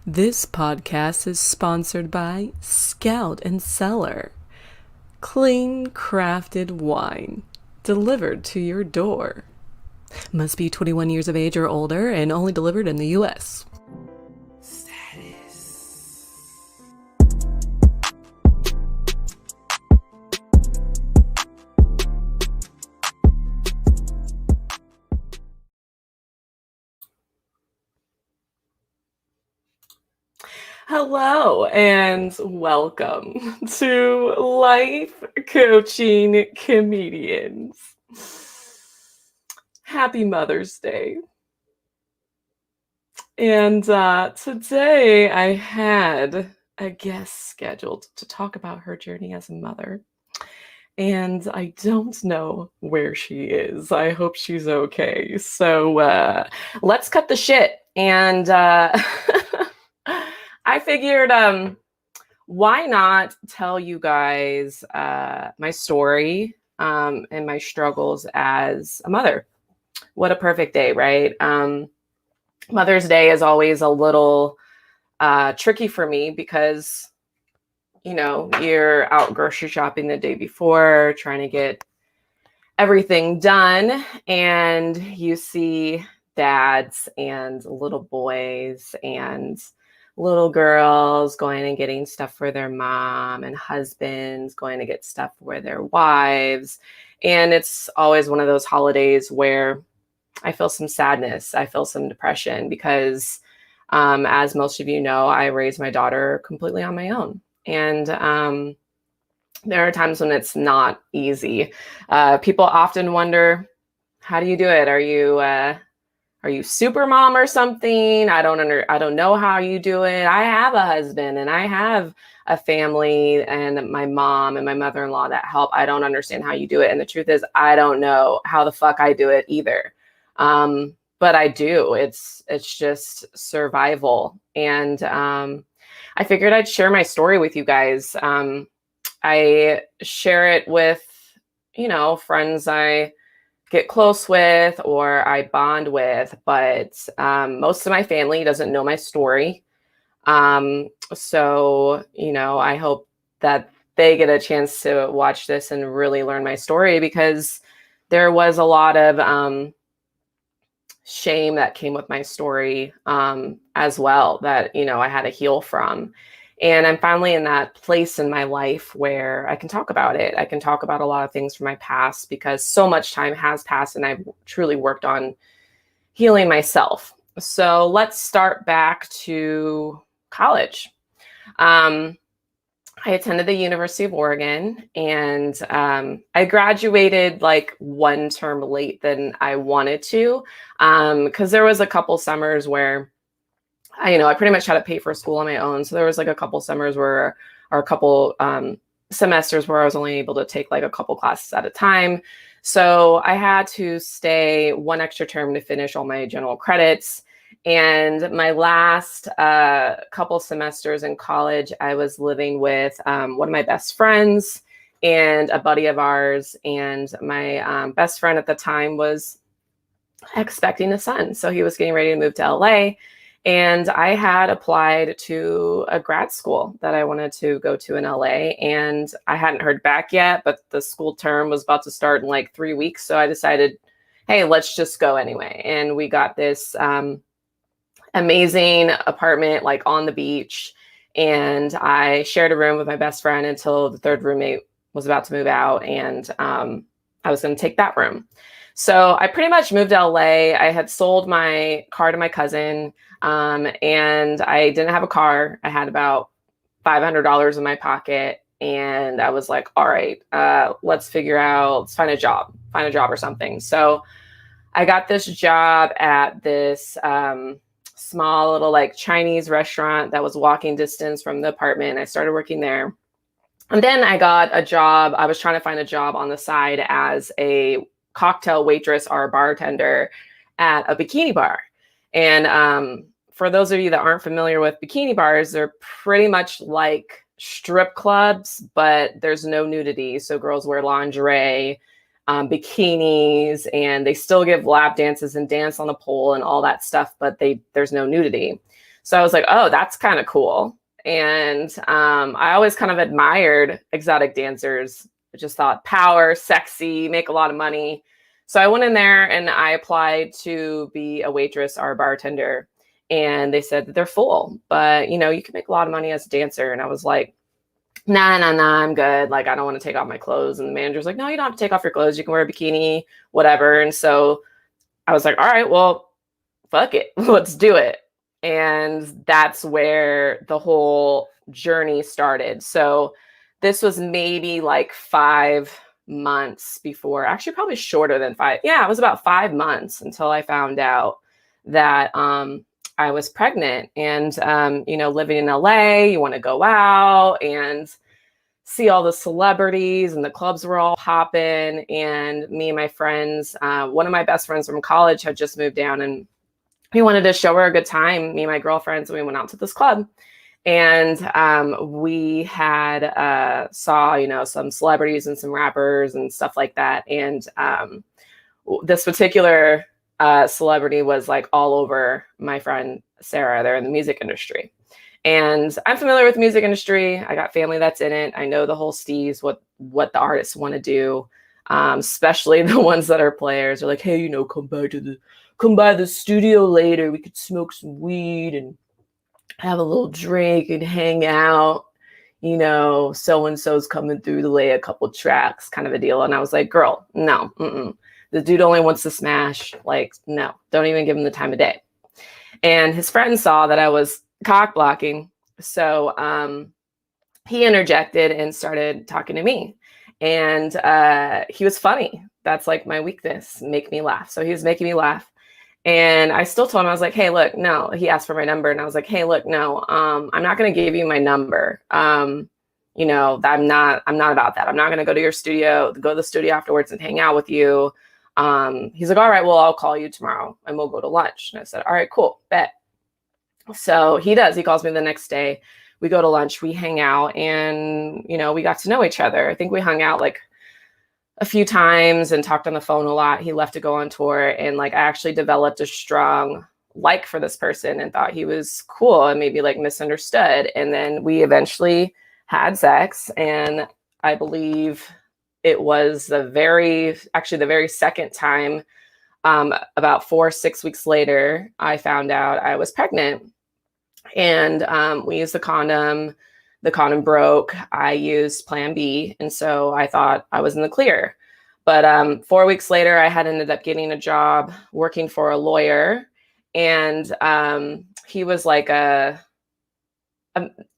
This podcast is sponsored by Scout and Cellar. Clean, crafted wine delivered to your door. Must be 21 years of age or older and only delivered in the U.S. Hello and welcome to Life Coaching Comedians. Happy Mother's Day. And today I had a guest scheduled to talk about her journey as a mother. And I don't know where she is. I hope she's okay. So let's cut the shit. And I figured, why not tell you guys my story and my struggles as a mother? What a perfect day, right? Mother's Day is always a little tricky for me because, you're out grocery shopping the day before, trying to get everything done, and you see dads and little boys and little girls going and getting stuff for their mom, and husbands going to get stuff for their wives. And it's always one of those holidays where I feel some sadness. I feel some depression because, as most of you know, I raised my daughter completely on my own. And there are times when it's not easy. People often wonder, how do you do it? Are you super mom or something? I don't know how you do it. I have a husband and I have a family and my mom and my mother-in-law that help. I don't understand how you do it. And the truth is, I don't know how the fuck I do it either. But I do. It's just survival. And I figured I'd share my story with you guys. I share it with, friends I get close with or I bond with, but most of my family doesn't know my story. So, I hope that they get a chance to watch this and really learn my story, because there was a lot of shame that came with my story as well that, I had to heal from. And I'm finally in that place in my life where I can talk about it. I can talk about a lot of things from my past because so much time has passed and I've truly worked on healing myself. So let's start back to college. I attended the University of Oregon, and I graduated like one term late than I wanted to, because there was a couple summers where I pretty much had to pay for school on my own. So there was like a couple summers where, or a couple semesters where I was only able to take like a couple classes at a time. So I had to stay one extra term to finish all my general credits. And my last couple semesters in college, I was living with one of my best friends. and a buddy of ours. And my best friend at the time was expecting a son. So he was getting ready to move to LA. And I had applied to a grad school that I wanted to go to in LA. And I hadn't heard back yet, but the school term was about to start in like 3 weeks. So I decided, hey, let's just go anyway. And we got this amazing apartment like on the beach. And I shared a room with my best friend until the third roommate was about to move out. And I was going to take that room. So I pretty much moved to LA. I had sold my car to my cousin, and I didn't have a car. I had about $500 in my pocket. And I was like, all right, let's find a job or something. So I got this job at this small little like Chinese restaurant that was walking distance from the apartment. I started working there. And then I got a job. I was trying to find a job on the side as a cocktail waitress or bartender at a bikini bar. And for those of you that aren't familiar with bikini bars, they're pretty much like strip clubs, but there's no nudity. So girls wear lingerie, bikinis, and they still give lap dances and dance on a pole and all that stuff, but there's no nudity. So I was like, oh, that's kind of cool. And I always kind of admired exotic dancers. I just thought power, sexy, make a lot of money. So I went in there and I applied to be a waitress or a bartender. And they said that they're full, but you can make a lot of money as a dancer. And I was like, nah, I'm good. Like, I don't want to take off my clothes. And the manager's like, no, you don't have to take off your clothes. You can wear a bikini, whatever. And so I was like, all right, well, fuck it. Let's do it. And that's where the whole journey started. So this was maybe like 5 months before, actually probably shorter than 5. Yeah, it was about 5 months until I found out that I was pregnant. And, living in LA, you want to go out and see all the celebrities, and the clubs were all popping. And me and my friends, one of my best friends from college had just moved down, and we wanted to show her a good time, me and my girlfriends, and we went out to this club. And we had saw, some celebrities and some rappers and stuff like that. And this particular celebrity was like all over my friend Sarah. They're in the music industry. And I'm familiar with the music industry. I got family that's in it. I know the whole steez, what the artists want to do, especially the ones that are players. They're like, hey, come by the studio later. We could smoke some weed and have a little drink and hang out. So-and-so's coming through to lay a couple tracks, kind of a deal. And I was like, girl, no, the dude only wants to smash. Like, no, don't even give him the time of day. And his friend saw that I was cock blocking. So he interjected and started talking to me. And he was funny. That's like my weakness, make me laugh. So he was making me laugh. And I still told him, I was like, hey, look, no. He asked for my number. And I was like, hey, look, no, I'm not going to give you my number. I'm not about that. I'm not going to go to the studio afterwards and hang out with you. He's like, all right, well, I'll call you tomorrow and we'll go to lunch. And I said, all right, cool, bet. So he calls me the next day. We go to lunch, we hang out, and, we got to know each other. I think we hung out like a few times and talked on the phone a lot. He left to go on tour, and like I actually developed a strong like for this person and thought he was cool and maybe like misunderstood. And then we eventually had sex, and I believe it was the very second time, about 4 or 6 weeks later, I found out I was pregnant. And we used the condom. The condom broke. I used Plan B. And so I thought I was in the clear. But 4 weeks later, I had ended up getting a job working for a lawyer. And he was like I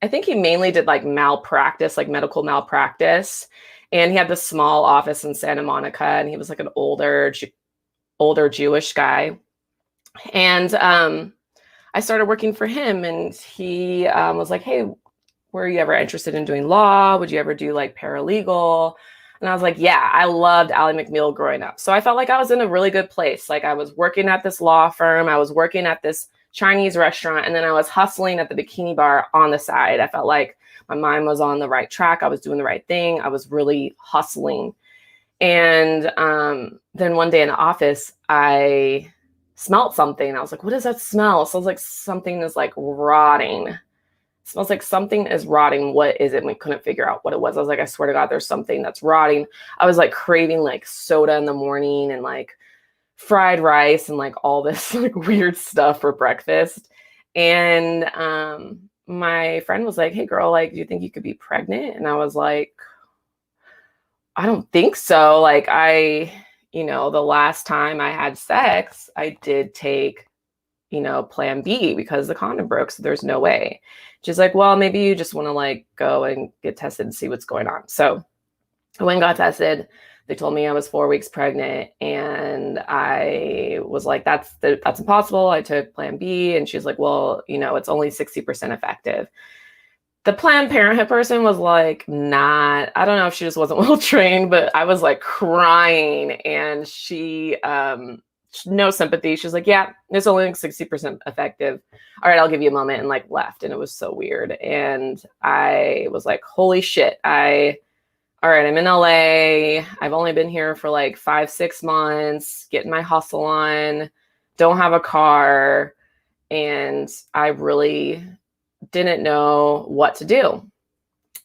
think he mainly did like malpractice, like medical malpractice. And he had this small office in Santa Monica. And he was like an older Jewish guy. And I started working for him, and he was like, hey, were you ever interested in doing law? Would you ever do like paralegal? And I was like, yeah, I loved Ally McBeal growing up. So I felt like I was in a really good place. Like I was working at this law firm. I was working at this Chinese restaurant. And then I was hustling at the bikini bar on the side. I felt like My mind was on the right track. I was doing the right thing. I was really hustling. And then one day in the office, I smelled something. I was like, what does that smell? It smells like something is like rotting. It smells like something is rotting. What is it? And we couldn't figure out what it was. I was like, I swear to God, there's something that's rotting. I was like craving like soda in the morning and like fried rice and like all this like weird stuff for breakfast. And my friend was like, hey girl, like, do you think you could be pregnant? And I was like, I don't think so. Like the last time I had sex, I did take, plan B because the condom broke. So there's no way. She's like, well, maybe you just want to like go and get tested and see what's going on. So I went and got tested. They told me I was 4 weeks pregnant, and I was like, that's impossible. I took plan B, and she's like, well, it's only 60% effective. The Planned Parenthood person was like, not, I don't know if she just wasn't well trained, but I was like crying, and she, no sympathy. She's like, yeah, it's only like 60% effective. All right, I'll give you a moment, and like left. And it was so weird. And I was like, holy shit. All right, I'm in LA. I've only been here for like 5-6 months, getting my hustle on, don't have a car. And I really didn't know what to do.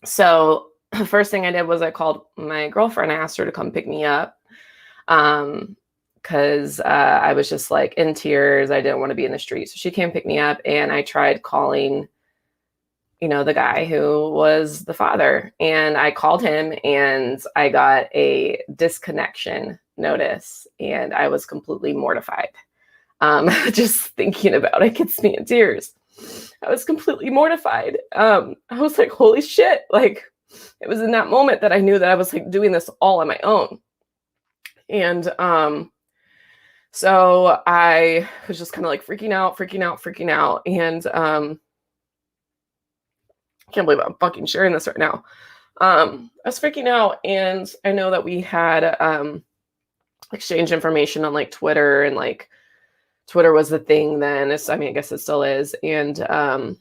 So the first thing I did was I called my girlfriend. I asked her to come pick me up because I was just like in tears. I didn't want to be in the street. So she came pick me up, and I tried calling, the guy who was the father. And I called him, and I got a disconnection notice, and I was completely mortified. Just thinking about it gets me in tears. I was completely mortified. I was like, holy shit. Like, it was in that moment that I knew that I was like doing this all on my own. And so I was just kind of like freaking out. And I can't believe I'm fucking sharing this right now. I was freaking out, and I know that we had exchanged information on like Twitter, and like Twitter was the thing then. I guess it still is. And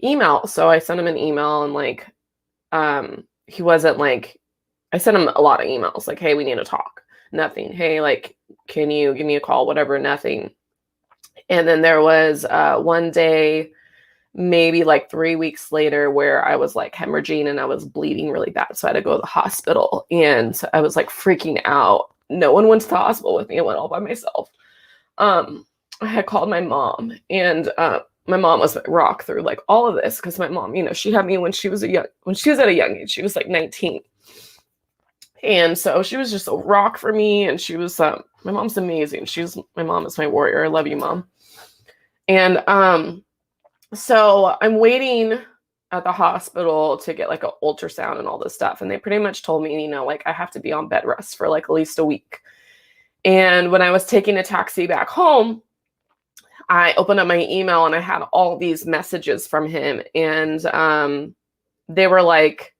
email. So I sent him an email, and like he wasn't like, I sent him a lot of emails like, hey, we need to talk. Nothing. Hey, like, can you give me a call? Whatever. Nothing. And then there was one day, maybe like 3 weeks later, where I was like hemorrhaging and I was bleeding really bad. So I had to go to the hospital, and I was like freaking out. No one went to the hospital with me. I went all by myself. I had called my mom, and my mom was my rock through like all of this, because my mom, she had me when she was at a young age. She was like 19. And so she was just a rock for me. And she was, my mom's amazing. My mom is my warrior. I love you, Mom. And so I'm waiting at the hospital to get like an ultrasound and all this stuff. And they pretty much told me, like I have to be on bed rest for like at least a week. And when I was taking a taxi back home, I opened up my email, and I had all these messages from him. And they were like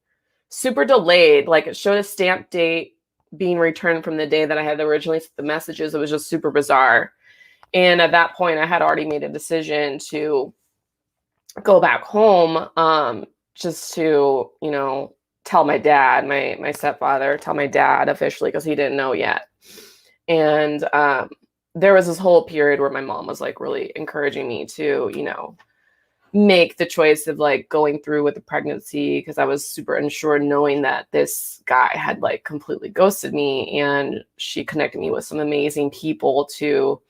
super delayed. Like it showed a stamp date being returned from the day that I had originally sent the messages. It was just super bizarre. And at that point, I had already made a decision to go back home, just to, tell my dad, my stepfather, tell my dad officially, because he didn't know yet. And there was this whole period where my mom was like really encouraging me to, make the choice of like going through with the pregnancy, because I was super unsure, knowing that this guy had like completely ghosted me. And she connected me with some amazing people to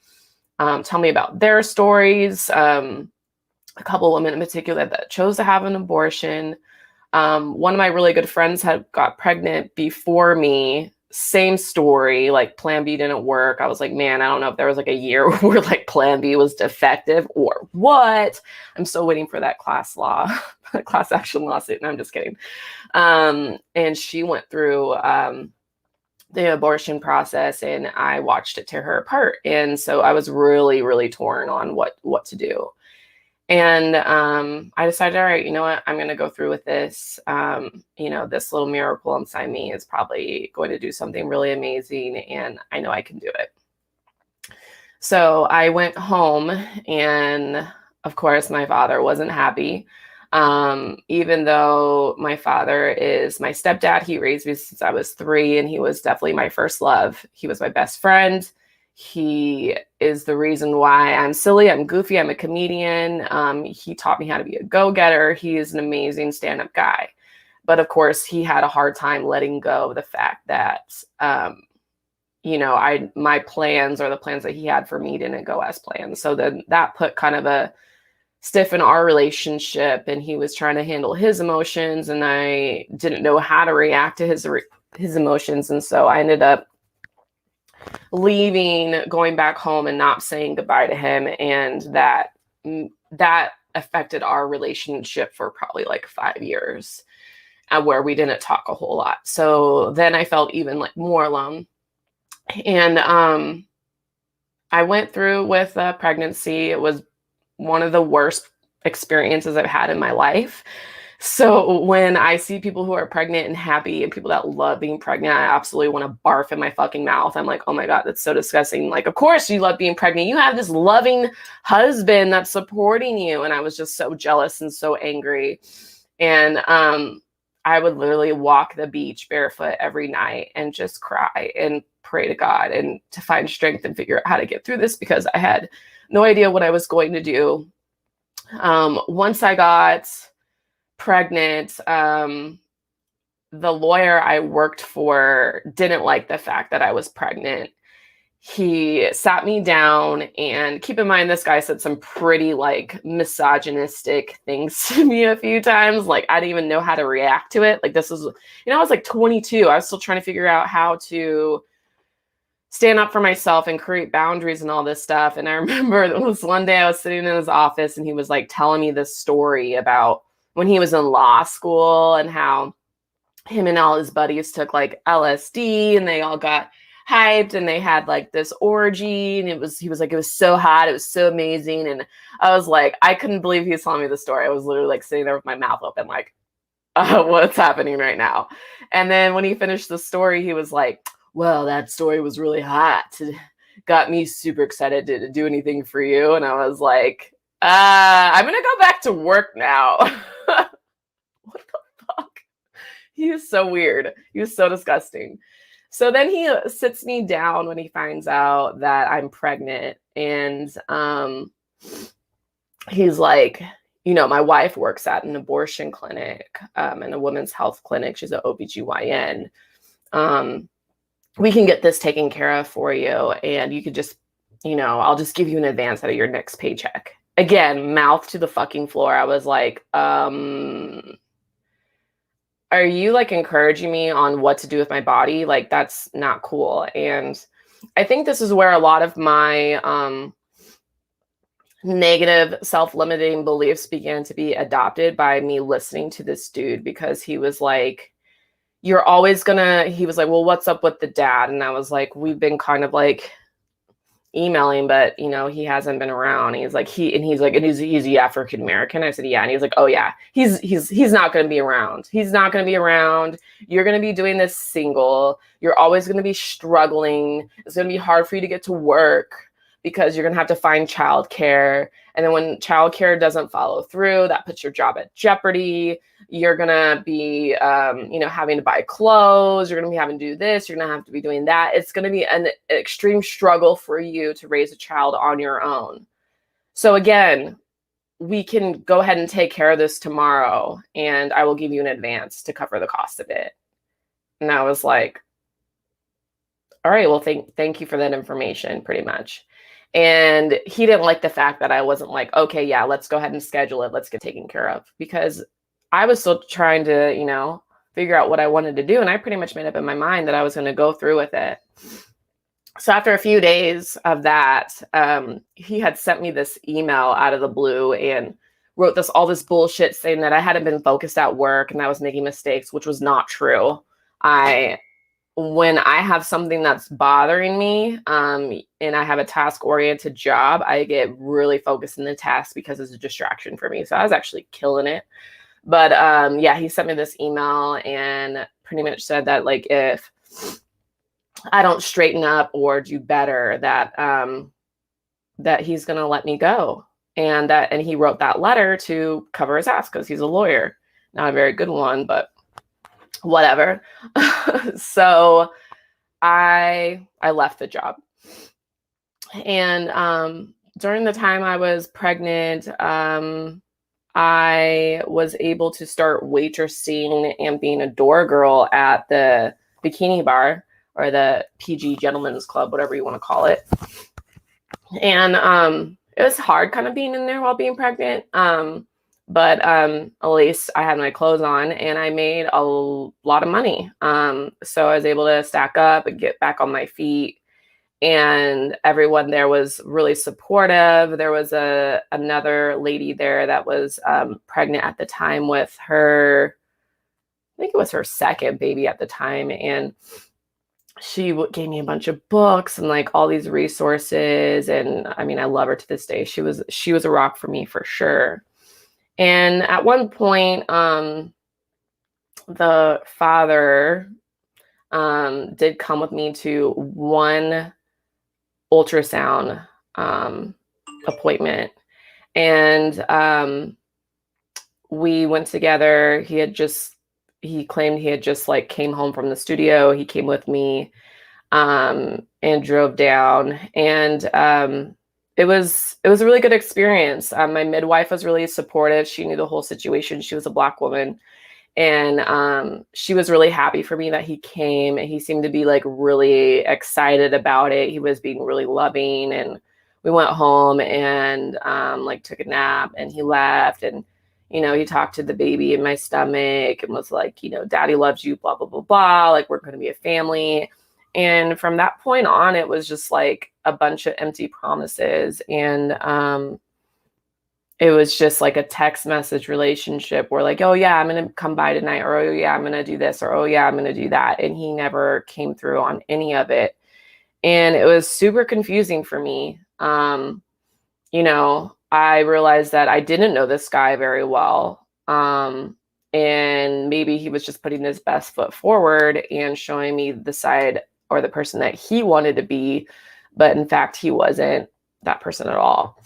tell me about their stories. A couple of women in particular that chose to have an abortion. One of my really good friends had got pregnant before me. Same story, like plan B didn't work. I was like, man, I don't know if there was like a year where like plan B was defective or what. I'm still waiting for that class action lawsuit. No, I'm just kidding. And she went through the abortion process, and I watched it tear her apart. And so I was really, really torn on what to do. And I decided, all right, you know what, I'm going to go through with this. This little miracle inside me is probably going to do something really amazing, and I know I can do it. So I went home, and of course, my father wasn't happy. Even though my father is my stepdad, he raised me since I was 3, and he was definitely my first love. He was my best friend. He is the reason why I'm silly, I'm goofy, I'm a comedian. He taught me how to be a go-getter. He is an amazing stand-up guy. But of course, he had a hard time letting go of the fact that, my plans, or the plans that he had for me, didn't go as planned. So then that put kind of a stiff in our relationship, and he was trying to handle his emotions, and I didn't know how to react to his emotions. And so I ended up leaving, going back home, and not saying goodbye to him. And that affected our relationship for probably like 5 years, where we didn't talk a whole lot. So then I felt even like more alone. And I went through with a pregnancy. It was one of the worst experiences I've had in my life. So when I see people who are pregnant and happy, and people that love being pregnant, I absolutely want to barf in my fucking mouth. I'm like, oh my God, that's so disgusting. Like, of course you love being pregnant. You have this loving husband that's supporting you. And I was just so jealous and so angry. And I would literally walk the beach barefoot every night and just cry and pray to God and to find strength and figure out how to get through this, because I had no idea what I was going to do. Once I got pregnant, the lawyer I worked for didn't like the fact that I was pregnant. He sat me down, and keep in mind, this guy said some pretty like misogynistic things to me a few times. Like, I didn't even know how to react to it. Like, this was, I was like 22. I was still trying to figure out how to stand up for myself and create boundaries and all this stuff. And I remember there was one day I was sitting in his office, and he was like telling me this story about when he was in law school, and how him and all his buddies took like LSD, and they all got hyped, and they had like this orgy, and he was like, it was so hot, it was so amazing. And I was like, I couldn't believe he was telling me the story. I was literally like sitting there with my mouth open, like, what's happening right now? And then when he finished the story, he was like, well, that story was really hot. It got me super excited to do anything for you. And I was like, I'm going to go back to work now. What the fuck? He was so weird. He was so disgusting. So then he sits me down when he finds out that I'm pregnant. And he's like, my wife works at an abortion clinic, and a women's health clinic. She's an OBGYN. We can get this taken care of for you. And you could just, I'll just give you an advance out of your next paycheck. Again, mouth to the fucking floor. I was like, are you like encouraging me on what to do with my body? Like, that's not cool. And I think this is where a lot of my negative self-limiting beliefs began to be adopted by me listening to this dude, because he was like, he was like, well, what's up with the dad? And I was like, we've been kind of like emailing, but he hasn't been around. He's like, he's he African American? I said, yeah. And he's like, oh yeah, he's not going to be around. He's not going to be around. You're going to be doing this single. You're always going to be struggling. It's going to be hard for you to get to work, because you're going to have to find childcare. And then when childcare doesn't follow through, that puts your job at jeopardy. You're going to be, having to buy clothes. You're going to be having to do this. You're going to have to be doing that. It's going to be an extreme struggle for you to raise a child on your own. So again, we can go ahead and take care of this tomorrow, and I will give you an advance to cover the cost of it. And I was like, all right, well, thank you for that information, pretty much. And he didn't like the fact that I wasn't like, okay, yeah, let's go ahead and schedule it. Let's get taken care of, because I was still trying to, figure out what I wanted to do. And I pretty much made up in my mind that I was going to go through with it. So after a few days of that, he had sent me this email out of the blue and wrote all this bullshit saying that I hadn't been focused at work and I was making mistakes, which was not true. When I have something that's bothering me, and I have a task-oriented job, I get really focused in the task because it's a distraction for me. So I was actually killing it. But yeah, he sent me this email and pretty much said that like if I don't straighten up or do better, that that he's gonna let me go. And he wrote that letter to cover his ass because he's a lawyer. Not a very good one, but whatever. So I left the job. And during the time I was pregnant, I was able to start waitressing and being a door girl at the bikini bar, or the PG Gentlemen's Club, whatever you want to call it. And it was hard kind of being in there while being pregnant. But at least I had my clothes on and I made a lot of money. So I was able to stack up and get back on my feet. And everyone there was really supportive. There was another lady there that was pregnant at the time with her, I think it was her second baby at the time. And she gave me a bunch of books and like all these resources. And I mean, I love her to this day. She was a rock for me for sure. And at one point, the father did come with me to one ultrasound appointment. And we went together. He claimed he had just like came home from the studio. He came with me and drove down. And it was a really good experience. My midwife was really supportive. She knew the whole situation. She was a Black woman. And she was really happy for me that he came, and he seemed to be like really excited about it. He was being really loving, and we went home and like took a nap, and he left, and he talked to the baby in my stomach and was like, Daddy loves you, blah, blah, blah, blah. Like, we're going to be a family. And from that point on, it was just like a bunch of empty promises. And it was just like a text message relationship where like, oh yeah, I'm going to come by tonight, or oh yeah, I'm going to do this, or oh yeah, I'm going to do that. And he never came through on any of it. And it was super confusing for me. I realized that I didn't know this guy very well. And maybe he was just putting his best foot forward and showing me the side or the person that he wanted to be. But in fact, he wasn't that person at all.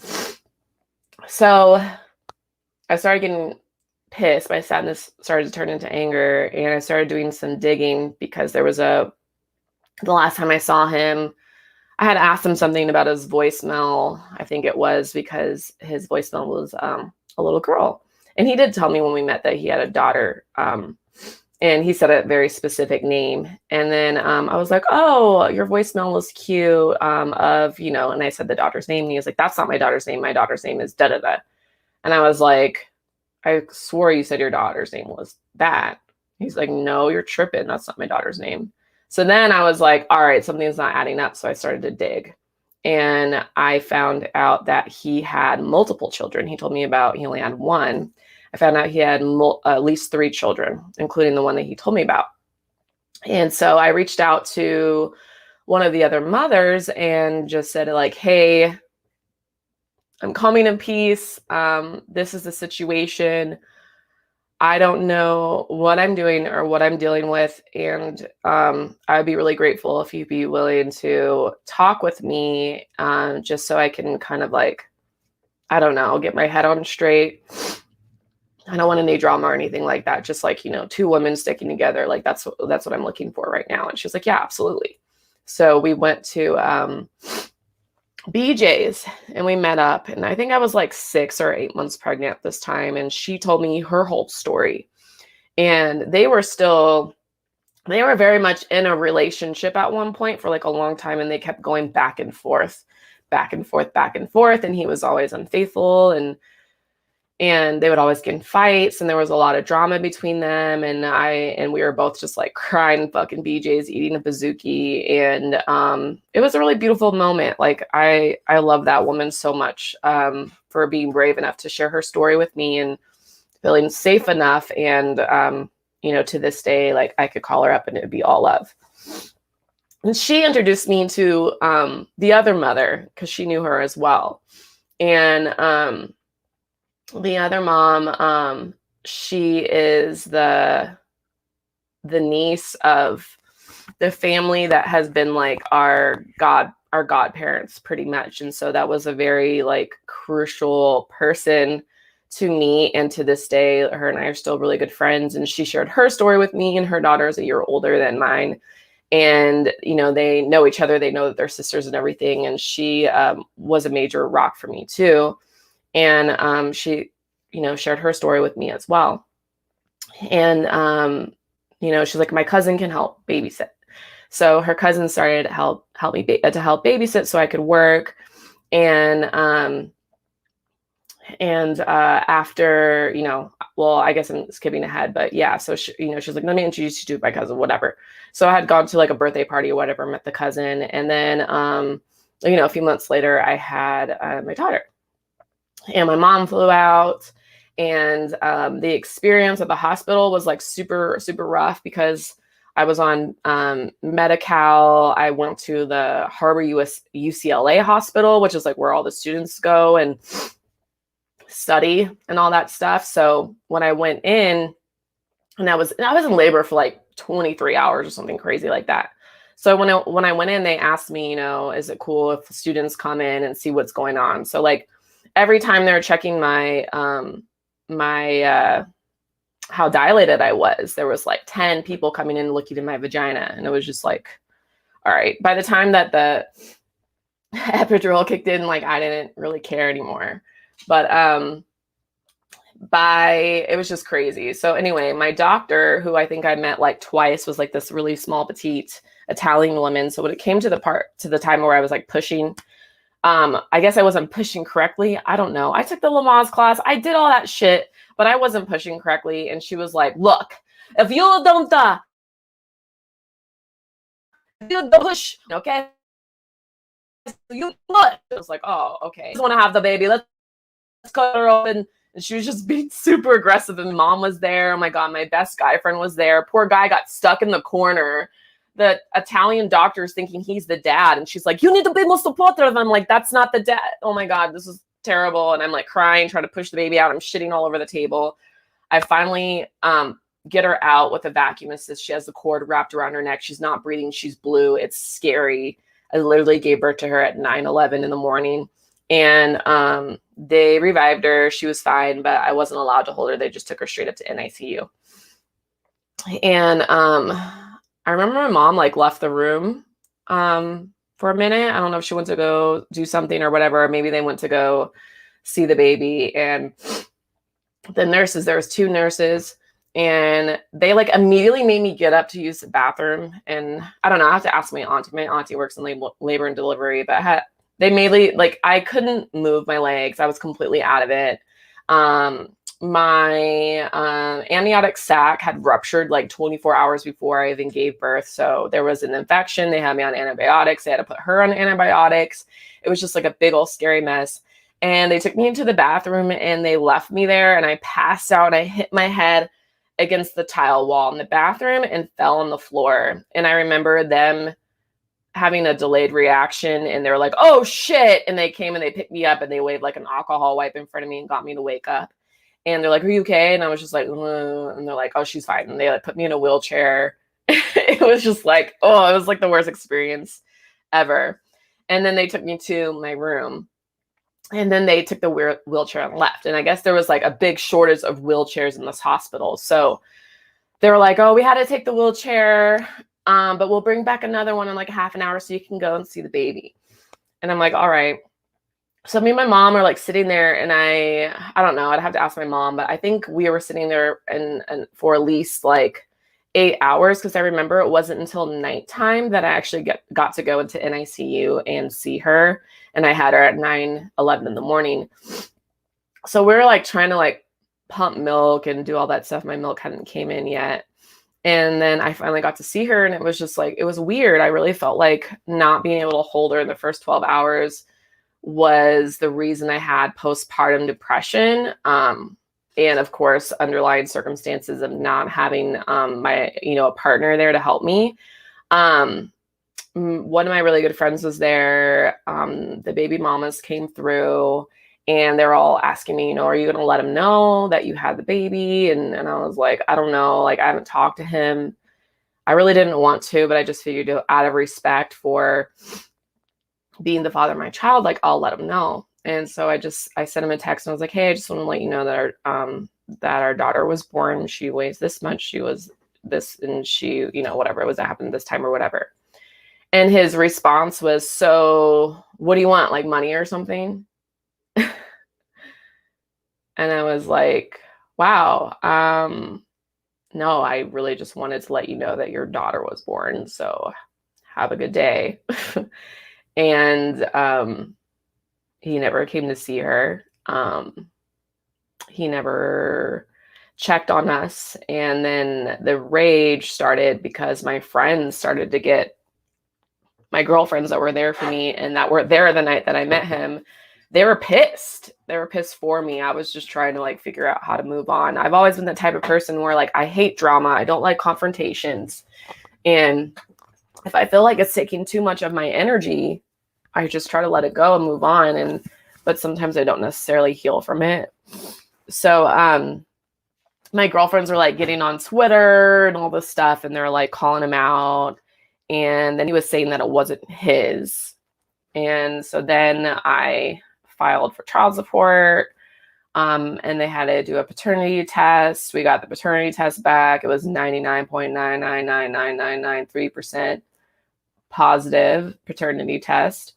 So I started getting pissed. My sadness started to turn into anger, and I started doing some digging because the last time I saw him, I had asked him something about his voicemail. I think it was because his voicemail was a little girl. And he did tell me when we met that he had a daughter. And he said a very specific name. And then I was like, oh, your voicemail was cute and I said the daughter's name. And he was like, that's not my daughter's name. My daughter's name is da-da-da. And I was like, I swore you said your daughter's name was that. He's like, no, you're tripping. That's not my daughter's name. So then I was like, all right, something's not adding up. So I started to dig. And I found out that he had multiple children. He told me he only had one. I found out he had at least 3 children, including the one that he told me about. And so I reached out to one of the other mothers and just said like, hey, I'm coming in peace. This is the situation. I don't know what I'm doing or what I'm dealing with. And I'd be really grateful if you'd be willing to talk with me just so I can kind of like, I don't know, get my head on straight. I don't want any drama or anything like that. Just like, 2 women sticking together. Like that's what I'm looking for right now. And she was like, yeah, absolutely. So we went to BJ's and we met up, and I think I was like 6 or 8 months pregnant at this time. And she told me her whole story, and they were very much in a relationship at one point for like a long time. And they kept going back and forth, back and forth, back and forth. And he was always unfaithful, and they would always get in fights, and there was a lot of drama between them. And we were both just like crying fucking BJ's, eating a bazooki. And it was a really beautiful moment. Like I love that woman so much for being brave enough to share her story with me and feeling safe enough. And, to this day, like I could call her up and it would be all love. And she introduced me to the other mother because she knew her as well. And the other mom, she is the niece of the family that has been like our our godparents pretty much. And so that was a very like crucial person to me. And to this day, her and I are still really good friends. And she shared her story with me, and her daughter is a year older than mine. And, you know, they know each other, they know that they're sisters and everything. And she was a major rock for me too. And she, you know, shared her story with me as well. And, you know, she's like, my cousin can help babysit. So her cousin started to help babysit so I could work. And after, you know, well, I guess I'm skipping ahead, but yeah. So she, you know, she's like, let me introduce you to my cousin, whatever. So I had gone to like a birthday party or whatever, met the cousin. And then, you know, a few months later, I had my daughter, and my mom flew out. And the experience at the hospital was like super, super rough because I was on Medi-Cal. I went to the Harbor UCLA hospital, which is like where all the students go and study and all that stuff. So when I went in, and I was in labor for like 23 hours or something crazy like that. So when I went in, they asked me, you know, is it cool if students come in and see what's going on? So like every time they were checking my how dilated I was, there was like 10 people coming in looking at my vagina. And it was just like, all right. By the time that the epidural kicked in, like I didn't really care anymore. But it was just crazy. So anyway, my doctor, who I think I met like twice, was like this really small, petite Italian woman. So when it came to the time where I was like pushing, I guess I wasn't pushing correctly. I don't know. I took the Lamaze class. I did all that shit, but I wasn't pushing correctly. And she was like, look, if you don't push, okay? You push. I was like, oh, okay. I just want to have the baby. Let's cut her open. And she was just being super aggressive. And mom was there. Oh my God, my best guy friend was there. Poor guy got stuck in the corner. The Italian doctor is thinking he's the dad. And she's like, you need to be more supportive. And I'm like, that's not the dad. Oh my God, this is terrible. And I'm like crying, trying to push the baby out. I'm shitting all over the table. I finally get her out with a vacuum assist. She has the cord wrapped around her neck. She's not breathing. She's blue. It's scary. I literally gave birth to her at 9:11 in the morning. And they revived her. She was fine, but I wasn't allowed to hold her. They just took her straight up to NICU. And I remember my mom like left the room for a minute. I don't know if she went to go do something or whatever. Maybe they went to go see the baby. And the nurses, there was 2 nurses, and they like immediately made me get up to use the bathroom. And I don't know, I have to ask my auntie. My auntie works in labor and delivery, but they mainly like, I couldn't move my legs. I was completely out of it. My amniotic sac had ruptured like 24 hours before I even gave birth. So there was an infection. They had me on antibiotics. They had to put her on antibiotics. It was just like a big old scary mess. And they took me into the bathroom and they left me there, and I passed out. I hit my head against the tile wall in the bathroom and fell on the floor. And I remember them having a delayed reaction, and they were like, oh shit. And they came and they picked me up and they waved like an alcohol wipe in front of me and got me to wake up. And they're like, are you okay? And I was just like, and they're like, oh, she's fine. And they like put me in a wheelchair. It was just like, oh, it was like the worst experience ever. And then they took me to my room, and then they took the wheelchair and left. And I guess there was like a big shortage of wheelchairs in this hospital. So they were like, oh, we had to take the wheelchair, but we'll bring back another one in like half an hour so you can go and see the baby. And I'm like, all right. So me and my mom are like sitting there, and I don't know, I'd have to ask my mom, but I think we were sitting there and for at least like 8 hours, because I remember it wasn't until nighttime that I actually got to go into NICU and see her. And I had her at 9:11 in the morning. So we were like trying to like pump milk and do all that stuff. My milk hadn't came in yet. And then I finally got to see her, and it was just like, it was weird. I really felt like not being able to hold her in the first 12 hours was the reason I had postpartum depression. And of course, underlying circumstances of not having my, a partner there to help me. One of my really good friends was there. The baby mamas came through, and they're all asking me, are you going to let him know that you had the baby? And I was like, I don't know. Like, I haven't talked to him. I really didn't want to, but I just figured out of respect for being the father of my child, like, I'll let him know. And so I sent him a text and I was like, hey, I just want to let you know that our daughter was born. She weighs this much. She was this, and she, whatever it was that happened this time or whatever. And his response was, so what do you want? Like money or something? And I was like, wow, no, I really just wanted to let you know that your daughter was born. So have a good day. And he never came to see her. He never checked on us. And then the rage started because my friends started to get, my girlfriends that were there for me and that were there the night that I met him, they were pissed. They were pissed for me. I was just trying to like figure out how to move on. I've always been the type of person where like I hate drama. I don't like confrontations. And if I feel like it's taking too much of my energy, I just try to let it go and move on. But sometimes I don't necessarily heal from it. So my girlfriends were like getting on Twitter and all this stuff, and they're like calling him out. And then he was saying that it wasn't his. And so then I filed for child support, and they had to do a paternity test. We got the paternity test back. It was 99.9999993% positive paternity test.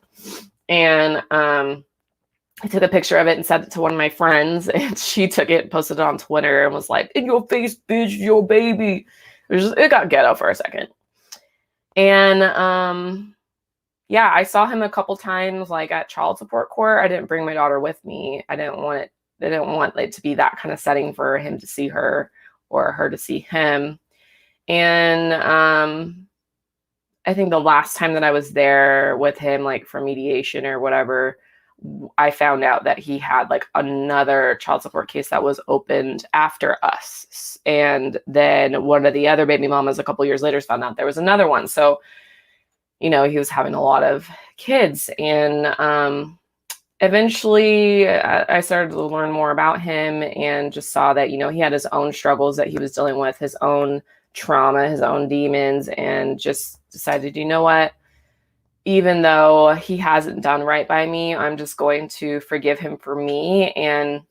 And I took a picture of it and sent it to one of my friends, and she took it, posted it on Twitter, and was like, in your face, bitch, your baby. It got ghetto for a second. And yeah, I saw him a couple times like at child support court. I didn't bring my daughter with me. I didn't want it to be that kind of setting for him to see her or her to see him. And I think the last time that I was there with him, like for mediation or whatever, I found out that he had like another child support case that was opened after us. And then one of the other baby mamas a couple years later found out there was another one. So, he was having a lot of kids. And eventually I started to learn more about him and just saw that, he had his own struggles that he was dealing with, his own trauma, his own demons, and just decided, you know what? Even though he hasn't done right by me, I'm just going to forgive him for me and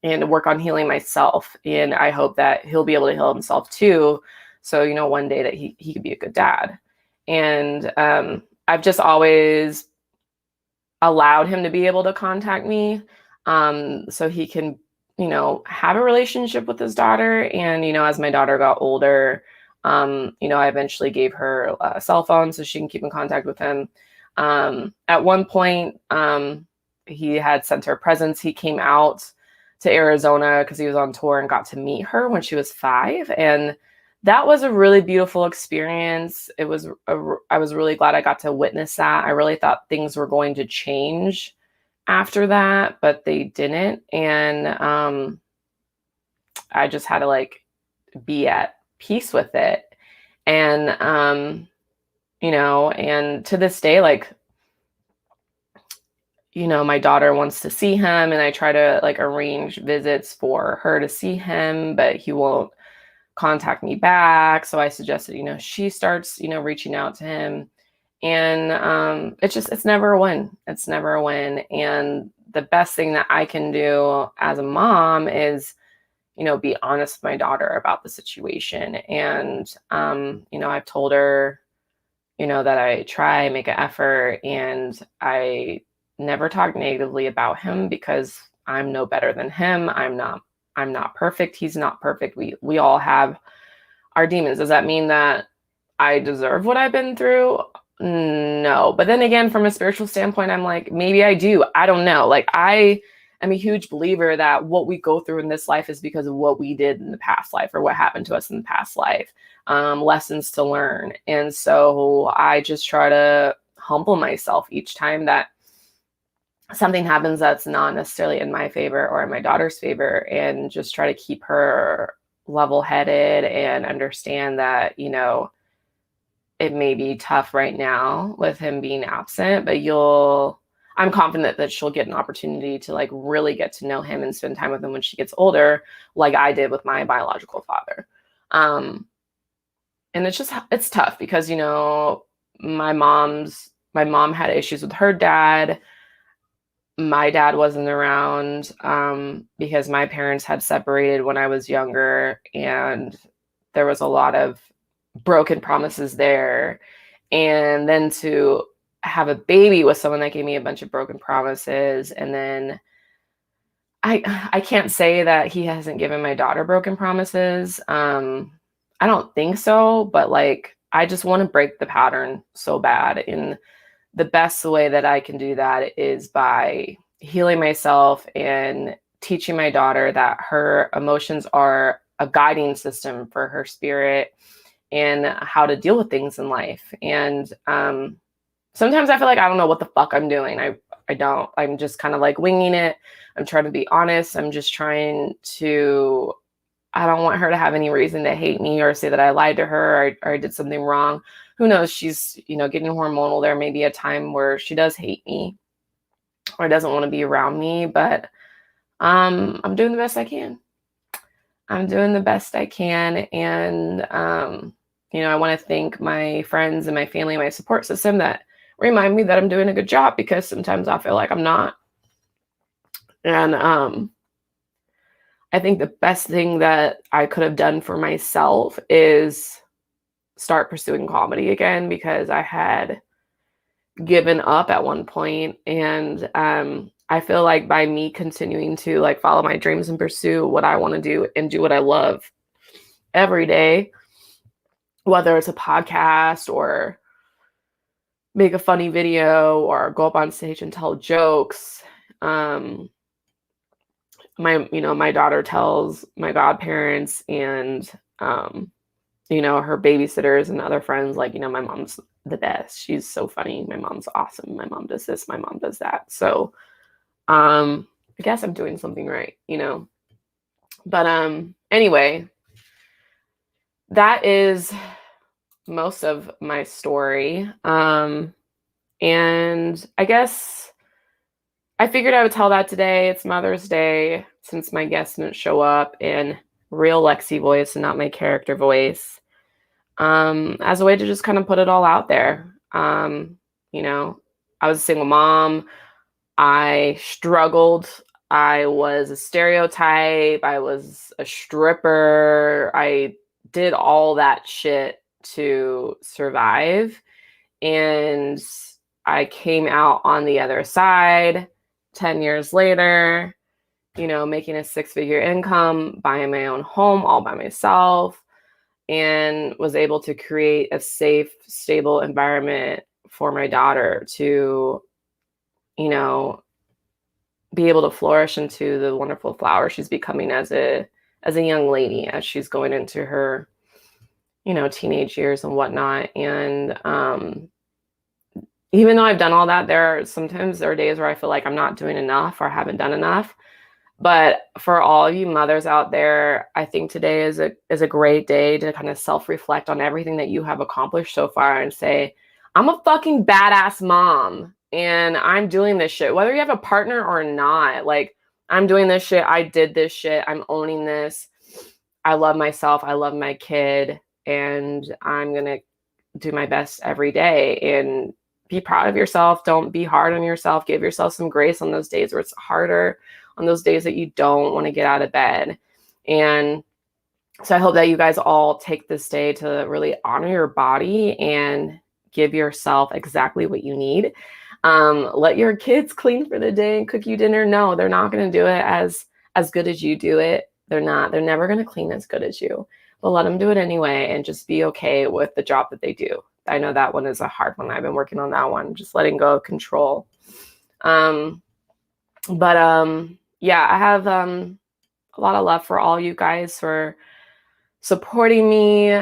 work on healing myself. And I hope that he'll be able to heal himself too. So, one day that he could be a good dad. And I've just always allowed him to be able to contact me so he can, have a relationship with his daughter. And, as my daughter got older, I eventually gave her a cell phone so she can keep in contact with him. At one point, he had sent her presents. He came out to Arizona because he was on tour and got to meet her when she was 5. And that was a really beautiful experience. I was really glad I got to witness that. I really thought things were going to change after that, but they didn't. And I just had to like be at peace with it. And, and to this day, like, my daughter wants to see him, and I try to like arrange visits for her to see him, but he won't contact me back. So I suggested, she starts, reaching out to him. And it's never a win. It's never a win. And the best thing that I can do as a mom is, be honest with my daughter about the situation. And, I've told her, that I try, make an effort, and I never talk negatively about him because I'm no better than him. I'm not perfect. He's not perfect. We all have our demons. Does that mean that I deserve what I've been through? No. But then again, from a spiritual standpoint, I'm like, maybe I do. I don't know. Like, I am a huge believer that what we go through in this life is because of what we did in the past life or what happened to us in the past life. Lessons to learn. And so I just try to humble myself each time that something happens that's not necessarily in my favor or in my daughter's favor, and just try to keep her level-headed and understand that, it may be tough right now with him being absent, but I'm confident that she'll get an opportunity to like really get to know him and spend time with him when she gets older, like I did with my biological father. And it's tough because, my mom's my mom had issues with her dad. My dad wasn't around because my parents had separated when I was younger, and there was a lot of broken promises there. And then to have a baby with someone that gave me a bunch of broken promises, and then I can't say that he hasn't given my daughter broken promises. I don't think so, but like I just want to break the pattern so bad. And the best way that I can do that is by healing myself and teaching my daughter that her emotions are a guiding system for her spirit and how to deal with things in life. And sometimes I feel like I don't know what the fuck I'm doing. I don't. I'm just kind of like winging it. I'm trying to be honest. I'm just trying to, I don't want her to have any reason to hate me or say that I lied to her or I did something wrong. Who knows? She's, getting hormonal. There may be a time where she does hate me or doesn't want to be around me, but I'm doing the best I can. I'm doing the best I can. And, I want to thank my friends and my family, my support system that remind me that I'm doing a good job, because sometimes I feel like I'm not. And I think the best thing that I could have done for myself is start pursuing comedy again, because I had given up at one point. And I feel like by me continuing to like follow my dreams and pursue what I want to do and do what I love every day, whether it's a podcast or make a funny video or go up on stage and tell jokes. My daughter tells my godparents and, her babysitters and other friends, like, my mom's the best. She's so funny. My mom's awesome. My mom does this. My mom does that. So, I guess I'm doing something right, But anyway, that is most of my story. And I guess I figured I would tell that today. It's Mother's Day, since my guest didn't show up in real Lexi voice and not my character voice, as a way to just kind of put it all out there. I was a single mom. I struggled. I was a stereotype. I was a stripper. I did all that shit to survive. And I came out on the other side 10 years later, making a 6-figure income, buying my own home all by myself, and was able to create a safe, stable environment for my daughter to, be able to flourish into the wonderful flower she's becoming as a young lady, as she's going into her, teenage years and whatnot. And even though I've done all that, there are days where I feel like I'm not doing enough or haven't done enough. But for all of you mothers out there, I think today is a great day to kind of self-reflect on everything that you have accomplished so far and say, I'm a fucking badass mom and I'm doing this shit, whether you have a partner or not. Like, I'm doing this shit. I did this shit. I'm owning this. I love myself. I love my kid, and I'm going to do my best every day. And be proud of yourself. Don't be hard on yourself. Give yourself some grace on those days where it's harder, on those days that you don't want to get out of bed. And so I hope that you guys all take this day to really honor your body and give yourself exactly what you need. Let your kids clean for the day and cook you dinner. No, they're not going to do it as good as you do it. They're never going to clean as good as you, but let them do it anyway and just be okay with the job that they do. I know that one is a hard one. I've been working on that one, just letting go of control. Yeah, I have a lot of love for all you guys for supporting me.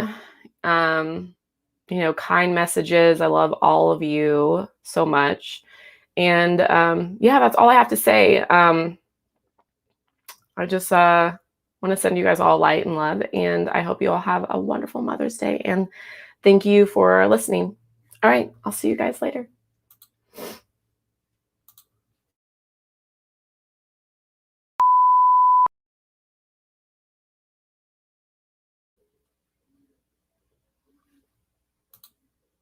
Kind messages. I love all of you so much. And that's all I have to say. I just want to send you guys all light and love, and I hope you all have a wonderful Mother's Day. And thank you for listening. All right, I'll see you guys later.